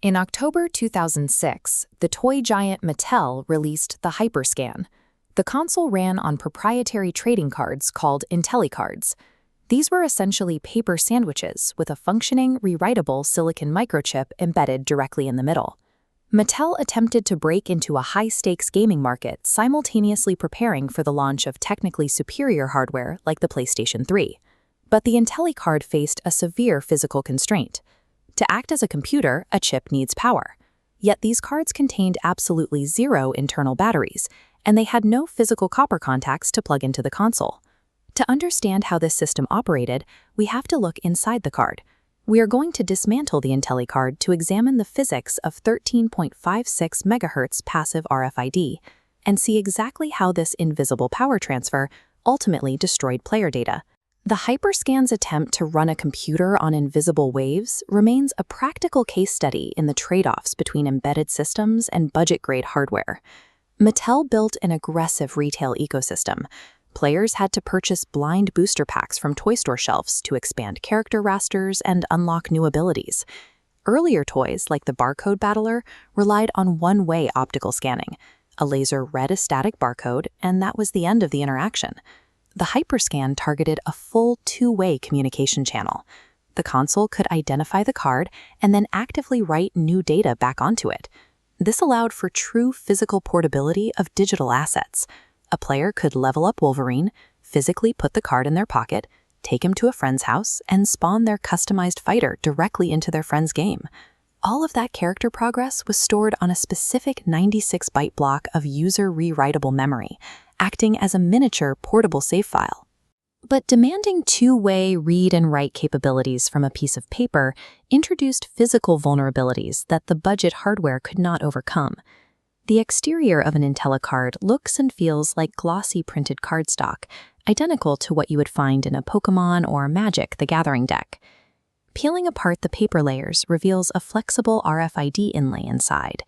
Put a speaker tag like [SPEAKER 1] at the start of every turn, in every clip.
[SPEAKER 1] In October 2006, the toy giant Mattel released the HyperScan. The console ran on proprietary trading cards called IntelliCards. These were essentially paper sandwiches with a functioning, rewritable silicon microchip embedded directly in the middle. Mattel attempted to break into a high-stakes gaming market, simultaneously preparing for the launch of technically superior hardware like the PlayStation 3. But the IntelliCard faced a severe physical constraint. To act as a computer, a chip needs power. Yet these cards contained absolutely zero internal batteries, and they had no physical copper contacts to plug into the console. To understand how this system operated, we have to look inside the card. We are going to dismantle the IntelliCard to examine the physics of 13.56 MHz passive RFID and see exactly how this invisible power transfer ultimately destroyed player data. The HyperScan's attempt to run a computer on invisible waves remains a practical case study in the trade-offs between embedded systems and budget-grade hardware. Mattel built an aggressive retail ecosystem. Players had to purchase blind booster packs from toy store shelves to expand character rasters and unlock new abilities. Earlier toys, like the Barcode Battler, relied on one-way optical scanning. A laser read a static barcode, and that was the end of the interaction. The HyperScan targeted a full two-way communication channel. The console could identify the card and then actively write new data back onto it. This allowed for true physical portability of digital assets. A player could level up Wolverine, physically put the card in their pocket, take him to a friend's house, and spawn their customized fighter directly into their friend's game. All of that character progress was stored on a specific 96-byte block of user-rewritable memory, acting as a miniature portable save file. But demanding two-way read and write capabilities from a piece of paper introduced physical vulnerabilities that the budget hardware could not overcome. The exterior of an IntelliCard looks and feels like glossy printed cardstock, identical to what you would find in a Pokémon or Magic: The Gathering deck. Peeling apart the paper layers reveals a flexible RFID inlay inside.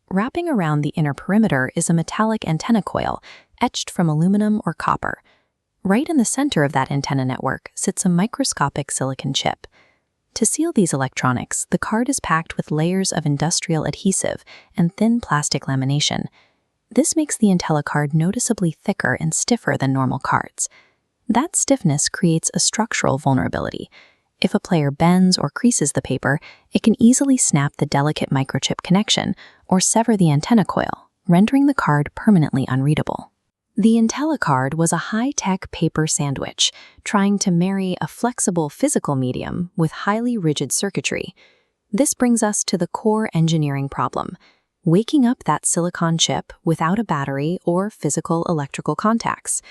[SPEAKER 1] Wrapping around the inner perimeter is a metallic antenna coil, etched from aluminum or copper. Right in the center of that antenna network sits a microscopic silicon chip. To seal these electronics, the card is packed with layers of industrial adhesive and thin plastic lamination. This makes the IntelliCard noticeably thicker and stiffer than normal cards. That stiffness creates a structural vulnerability. If a player bends or creases the paper, it can easily snap the delicate microchip connection or sever the antenna coil, rendering the card permanently unreadable. The IntelliCard was a high-tech paper sandwich, trying to marry a flexible physical medium with highly rigid circuitry. This brings us to the core engineering problem: waking up that silicon chip without a battery or physical electrical contacts.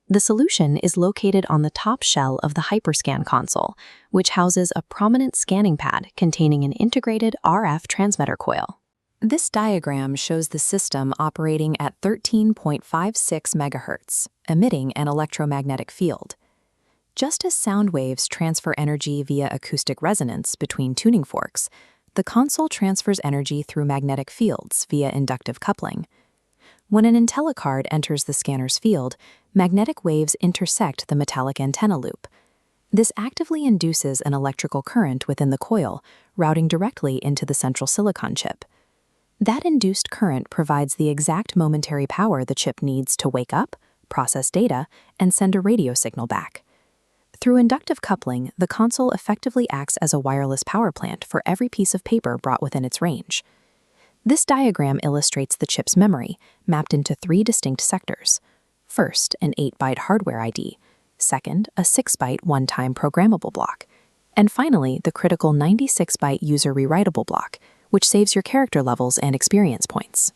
[SPEAKER 1] The solution is located on the top shell of the HyperScan console, which houses a prominent scanning pad containing an integrated RF transmitter coil. This diagram shows the system operating at 13.56 MHz, emitting an electromagnetic field. Just as sound waves transfer energy via acoustic resonance between tuning forks, the console transfers energy through magnetic fields via inductive coupling. When an IntelliCard enters the scanner's field, magnetic waves intersect the metallic antenna loop. This actively induces an electrical current within the coil, routing directly into the central silicon chip. That induced current provides the exact momentary power the chip needs to wake up, process data, and send a radio signal back. Through inductive coupling, the console effectively acts as a wireless power plant for every piece of paper brought within its range. This diagram illustrates the chip's memory, mapped into three distinct sectors. First, an 8-byte hardware ID. Second, a 6-byte one-time programmable block. And finally, the critical 96-byte user rewritable block, which saves your character levels and experience points.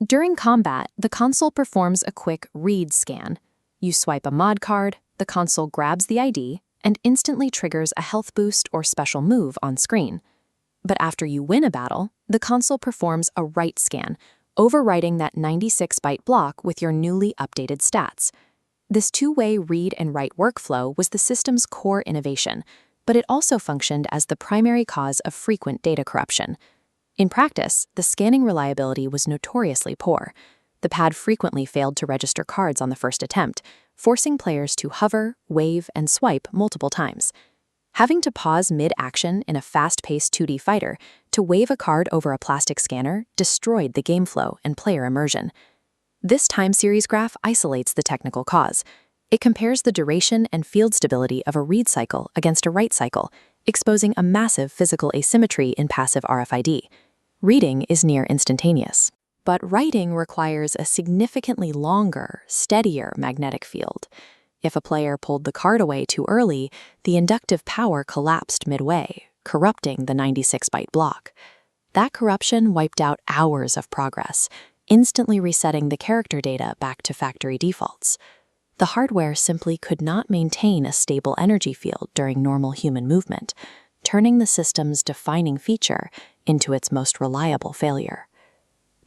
[SPEAKER 1] During combat, the console performs a quick read scan. You swipe a mod card, the console grabs the ID, and instantly triggers a health boost or special move on screen. But after you win a battle, the console performs a write scan, overwriting that 96-byte block with your newly updated stats. This two-way read and write workflow was the system's core innovation, but it also functioned as the primary cause of frequent data corruption. In practice, the scanning reliability was notoriously poor. The pad frequently failed to register cards on the first attempt, forcing players to hover, wave, and swipe multiple times. Having to pause mid-action in a fast-paced 2D fighter to wave a card over a plastic scanner destroyed the game flow and player immersion. This time series graph isolates the technical cause. It compares the duration and field stability of a read cycle against a write cycle, exposing a massive physical asymmetry in passive RFID. Reading is near instantaneous, but writing requires a significantly longer, steadier magnetic field. If a player pulled the card away too early, the inductive power collapsed midway, corrupting the 96-byte block. That corruption wiped out hours of progress, instantly resetting the character data back to factory defaults. The hardware simply could not maintain a stable energy field during normal human movement, turning the system's defining feature into its most reliable failure.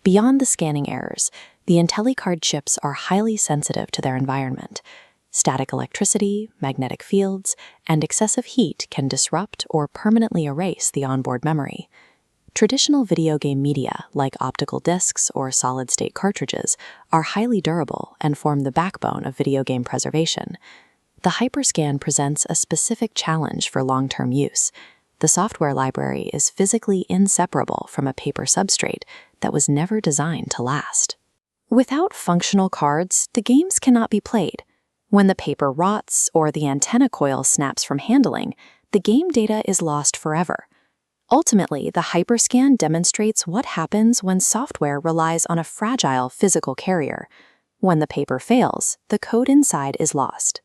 [SPEAKER 1] Beyond the scanning errors, the IntelliCard chips are highly sensitive to their environment. Static electricity, magnetic fields, and excessive heat can disrupt or permanently erase the onboard memory. Traditional video game media, like optical discs or solid-state cartridges, are highly durable and form the backbone of video game preservation. The HyperScan presents a specific challenge for long-term use. The software library is physically inseparable from a paper substrate that was never designed to last. Without functional cards, the games cannot be played. When the paper rots or the antenna coil snaps from handling, the game data is lost forever. Ultimately, the HyperScan demonstrates what happens when software relies on a fragile physical carrier. When the paper fails, the code inside is lost.